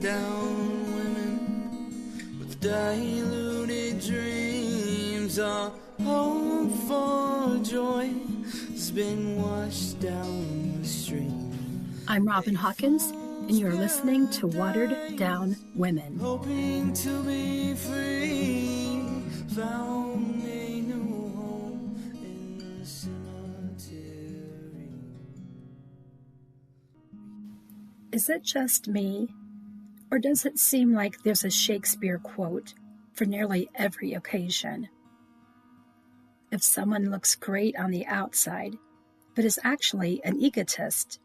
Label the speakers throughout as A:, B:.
A: down women with diluted dreams. Our hope for joy has been washed down the stream.
B: I'm Robin Hawkins, and you're listening to Watered Down Women.
A: Hoping to be free, found a new home in the cemetery.
B: Is it just me, or does it seem like there's a Shakespeare quote for nearly every occasion? If someone looks great on the outside, but is actually an egotist,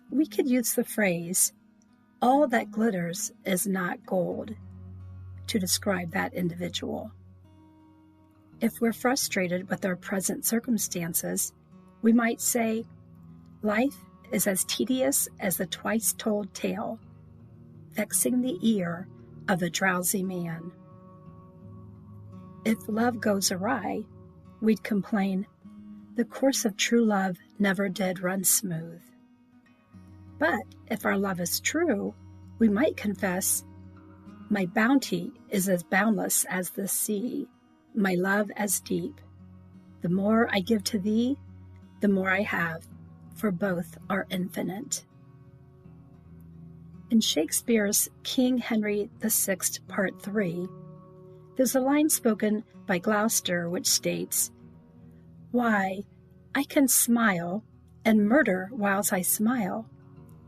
B: we could use the phrase, "all that glitters is not gold," to describe that individual. If we're frustrated with our present circumstances, we might say, life is as tedious as the twice-told tale, vexing the ear of a drowsy man. If love goes awry, we'd complain, the course of true love never did run smooth. But if our love is true, we might confess, my bounty is as boundless as the sea, my love as deep. The more I give to thee, the more I have, for both are infinite. In Shakespeare's King Henry VI, Part 3, there's a line spoken by Gloucester which states, "Why, I can smile and murder whiles I smile,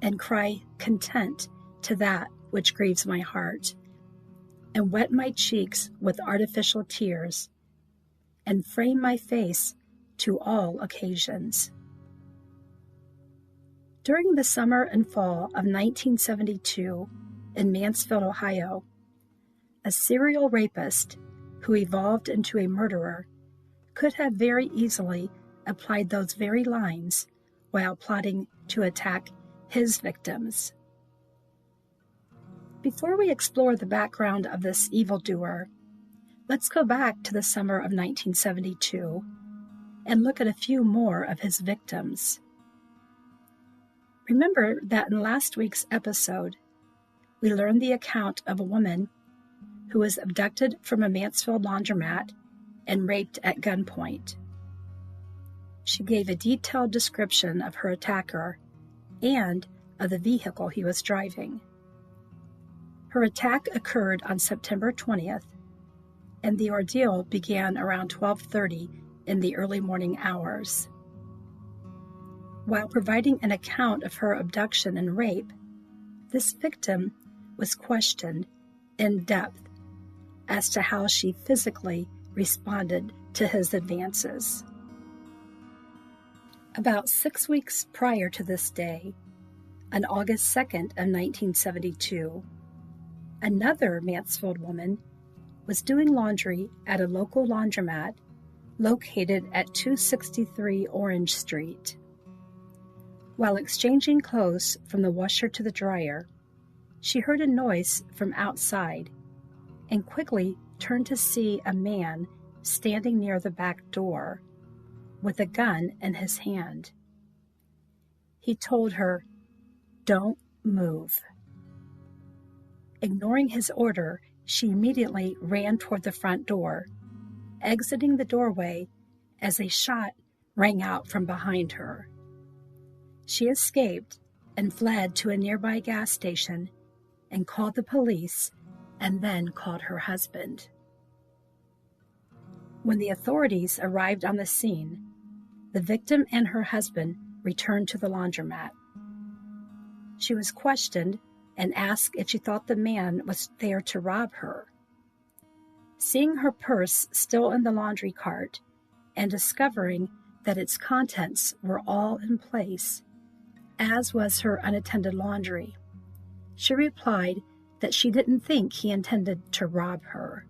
B: and cry content to that which grieves my heart, and wet my cheeks with artificial tears, and frame my face to all occasions." During the summer and fall of 1972 in Mansfield, Ohio, a serial rapist who evolved into a murderer could have very easily applied those very lines while plotting to attack his victims. Before we explore the background of this evildoer, let's go back to the summer of 1972 and look at a few more of his victims. Remember that in last week's episode, we learned the account of a woman who was abducted from a Mansfield laundromat and raped at gunpoint. She gave a detailed description of her attacker and of the vehicle he was driving. Her attack occurred on September 20th, and the ordeal began around 12:30 in the early morning hours. While providing an account of her abduction and rape, this victim was questioned in depth as to how she physically responded to his advances. About 6 weeks prior to this day, on August 2nd of 1972, another Mansfield woman was doing laundry at a local laundromat located at 263 Orange Street. While exchanging clothes from the washer to the dryer, she heard a noise from outside and quickly turned to see a man standing near the back door with a gun in his hand. He told her, "Don't move." Ignoring his order, she immediately ran toward the front door, exiting the doorway as a shot rang out from behind her. She escaped and fled to a nearby gas station and called the police and then called her husband. When the authorities arrived on the scene, the victim and her husband returned to the laundromat. She was questioned and asked if she thought the man was there to rob her. Seeing her purse still in the laundry cart and discovering that its contents were all in place, as was her unattended laundry, she replied that she didn't think he intended to rob her.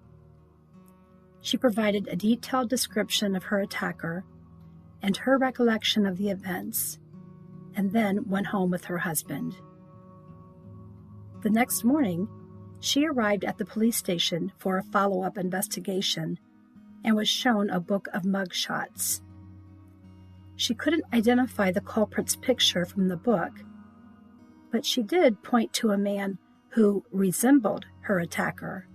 B: She provided a detailed description of her attacker and her recollection of the events, and then went home with her husband. The next morning, she arrived at the police station for a follow-up investigation and was shown a book of mugshots. She couldn't identify the culprit's picture from the book, but she did point to a man who resembled her attacker.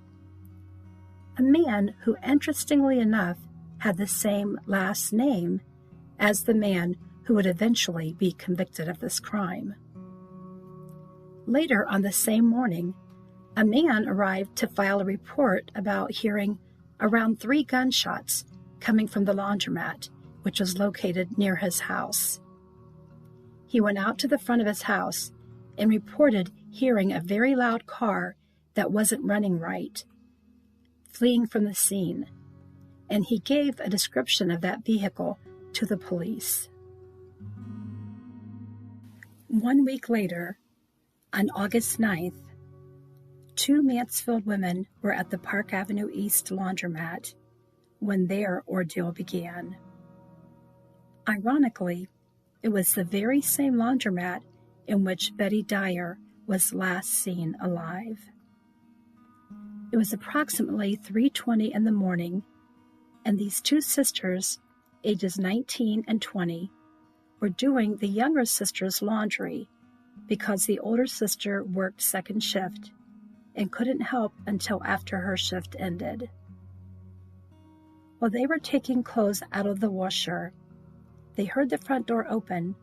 B: A man who, interestingly enough, had the same last name as the man who would eventually be convicted of this crime. Later on the same morning, a man arrived to file a report about hearing around 3 gunshots coming from the laundromat, which was located near his house. He went out to the front of his house and reported hearing a very loud car that wasn't running right, fleeing from the scene, and he gave a description of that vehicle to the police. 1 week later, on August 9th, 2 Mansfield women were at the Park Avenue East laundromat when their ordeal began. Ironically, it was the very same laundromat in which Betty Dyer was last seen alive. It was approximately 3:20 in the morning, and these 2 sisters, ages 19 and 20, were doing the younger sister's laundry because the older sister worked second shift and couldn't help until after her shift ended. While they were taking clothes out of the washer, they heard the front door open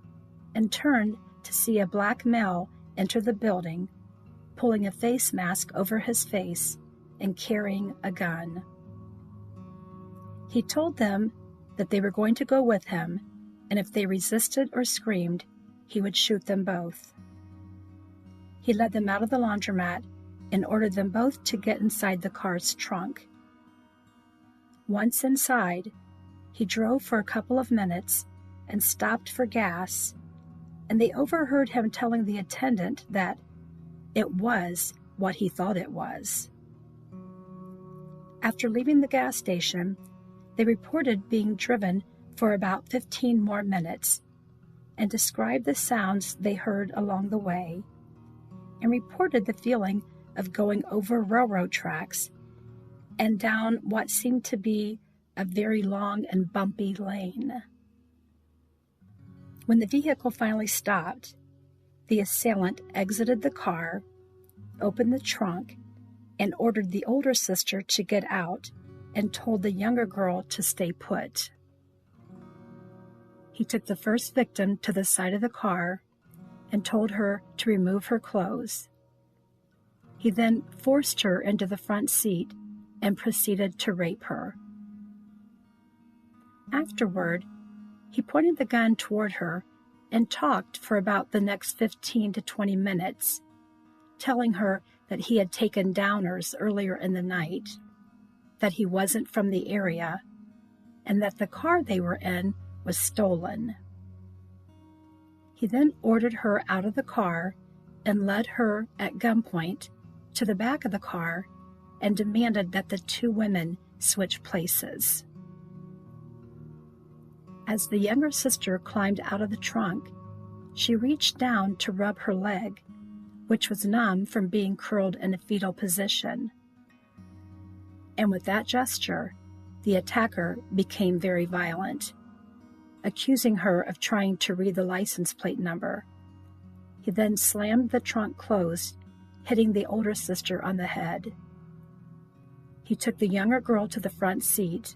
B: and turned to see a black male enter the building, pulling a face mask over his face and carrying a gun. He told them that they were going to go with him, and if they resisted or screamed, he would shoot them both. He led them out of the laundromat and ordered them both to get inside the car's trunk. Once inside, he drove for a couple of minutes and stopped for gas, and they overheard him telling the attendant that it was what he thought it was. After leaving the gas station, they reported being driven for about 15 more minutes and described the sounds they heard along the way, and reported the feeling of going over railroad tracks and down what seemed to be a very long and bumpy lane. When the vehicle finally stopped, the assailant exited the car, opened the trunk, and ordered the older sister to get out and told the younger girl to stay put. He took the first victim to the side of the car and told her to remove her clothes. He then forced her into the front seat and proceeded to rape her. Afterward, he pointed the gun toward her and talked for about the next 15 to 20 minutes, telling her that he had taken downers earlier in the night, that he wasn't from the area, and that the car they were in was stolen. He then ordered her out of the car and led her at gunpoint to the back of the car and demanded that the 2 women switch places. As the younger sister climbed out of the trunk, she reached down to rub her leg, which was numb from being curled in a fetal position. And with that gesture, the attacker became very violent, accusing her of trying to read the license plate number. He then slammed the trunk closed, hitting the older sister on the head. He took the younger girl to the front seat,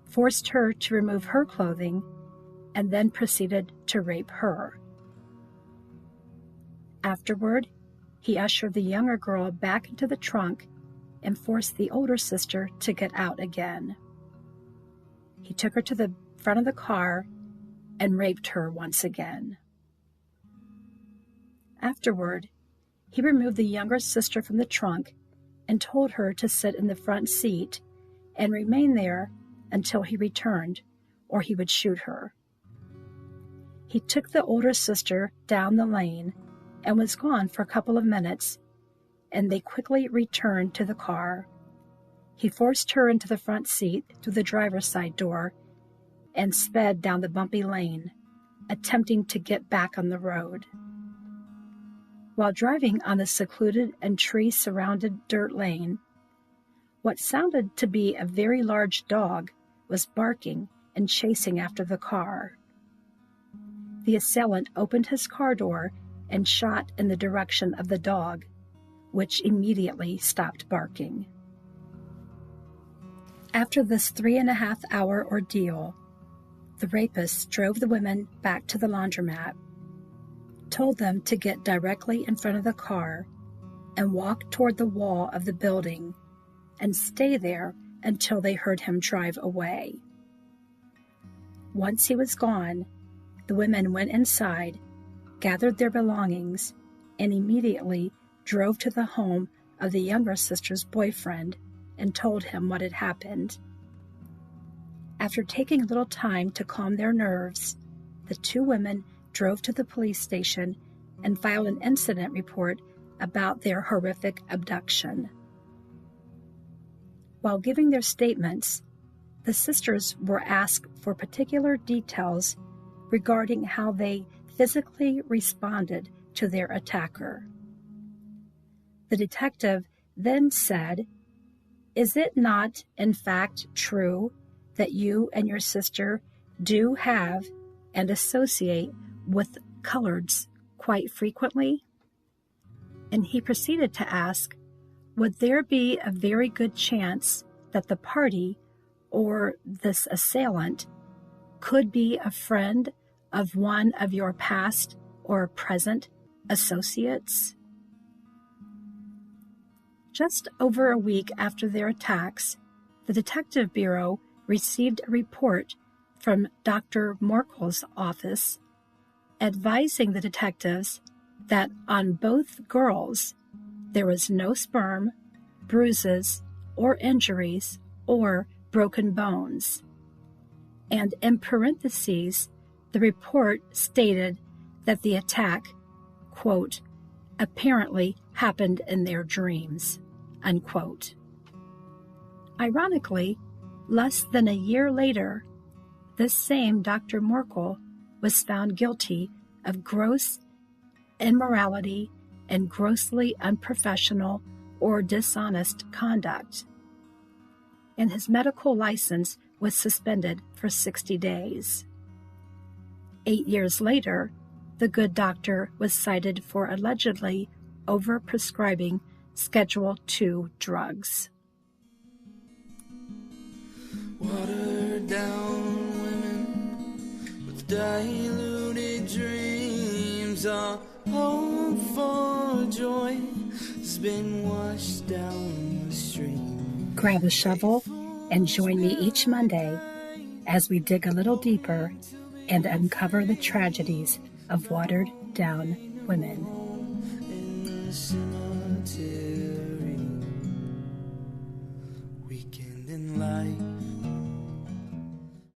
B: forced her to remove her clothing, and then proceeded to rape her. Afterward, he ushered the younger girl back into the trunk and forced the older sister to get out again. He took her to the front of the car and raped her once again. Afterward, he removed the younger sister from the trunk and told her to sit in the front seat and remain there until he returned, or he would shoot her. He took the older sister down the lane and was gone for a couple of minutes, and they quickly returned to the car. He forced her into the front seat through the driver's side door and sped down the bumpy lane, attempting to get back on the road. While driving on the secluded and tree-surrounded dirt lane, what sounded to be a very large dog was barking and chasing after the car. The assailant opened his car door and shot in the direction of the dog, which immediately stopped barking. After this 3.5-hour ordeal, the rapists drove the women back to the laundromat, told them to get directly in front of the car and walk toward the wall of the building and stay there until they heard him drive away. Once he was gone, the women went inside, gathered their belongings, and immediately drove to the home of the younger sister's boyfriend and told him what had happened. After taking a little time to calm their nerves, the two women drove to the police station and filed an incident report about their horrific abduction. While giving their statements, the sisters were asked for particular details regarding how they physically responded to their attacker. The detective then said, "Is it not, in fact, true that you and your sister do have and associate with coloreds quite frequently?" And he proceeded to ask, would there be a very good chance that the party or this assailant could be a friend of one of your past or present associates? Just over a week after their attacks, the Detective Bureau received a report from Dr. Morkel's office advising the detectives that on both girls there was no sperm, bruises, or injuries, or broken bones. And in parentheses, the report stated that the attack, quote, apparently happened in their dreams, unquote. Ironically, less than a year later, this same Dr. Morkel was found guilty of gross immorality and grossly unprofessional or dishonest conduct, and his medical license was suspended for 60 days. 8 years later, the good doctor was cited for allegedly overprescribing Schedule II drugs.
A: Watered down women with diluted dreams. Our hope for joy has been washed down the stream.
B: Grab a shovel and join me each Monday as we dig a little deeper and uncover the tragedies of watered down women.
A: In the cemetery, weekend in light.